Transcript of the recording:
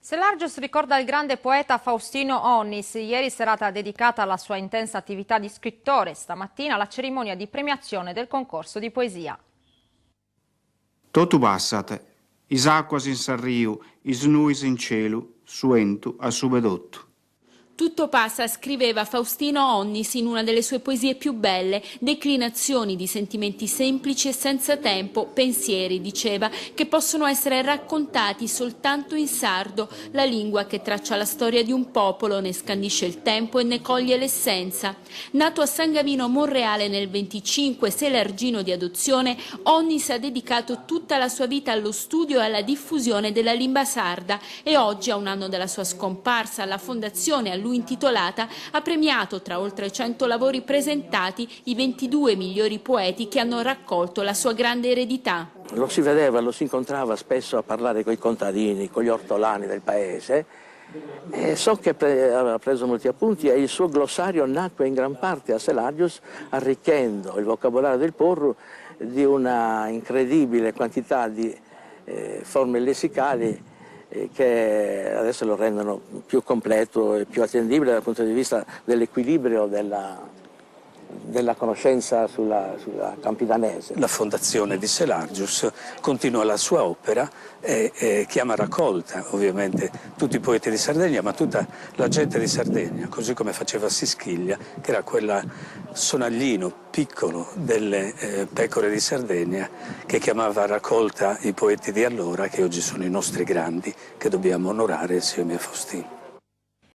Selargius ricorda il grande poeta Faustino Onnis, ieri serata dedicata alla sua intensa attività di scrittore, stamattina la cerimonia di premiazione del concorso di poesia. Totu passate, is acquas in sarriu, is nuis in cielu, suentu a subedottu. Tutto passa, scriveva Faustino Onnis in una delle sue poesie più belle, declinazioni di sentimenti semplici e senza tempo, pensieri, diceva, che possono essere raccontati soltanto in sardo, la lingua che traccia la storia di un popolo, ne scandisce il tempo e ne coglie l'essenza. Nato a San Gavino Monreale nel 25, selargino di adozione, Onnis ha dedicato tutta la sua vita allo studio e alla diffusione della lingua sarda e oggi, a un anno dalla sua scomparsa, la Fondazione a lui intitolata ha premiato, tra oltre 100 lavori presentati, i 22 migliori poeti che hanno raccolto la sua grande eredità. Lo si vedeva, lo si incontrava spesso a parlare con i contadini, con gli ortolani del paese. E so che aveva preso molti appunti e il suo glossario nacque in gran parte a Selargius, arricchendo il vocabolario del Porru di una incredibile quantità di forme lessicali che adesso lo rendono più completo e più attendibile dal punto di vista dell'equilibrio della conoscenza sulla campidanese. La fondazione di Selargius continua la sua opera e chiama a raccolta ovviamente tutti i poeti di Sardegna, ma tutta la gente di Sardegna, così come faceva Sischiglia, che era quel sonaglino piccolo delle pecore di Sardegna che chiamava a raccolta i poeti di allora, che oggi sono i nostri grandi, che dobbiamo onorare insieme a Faustino.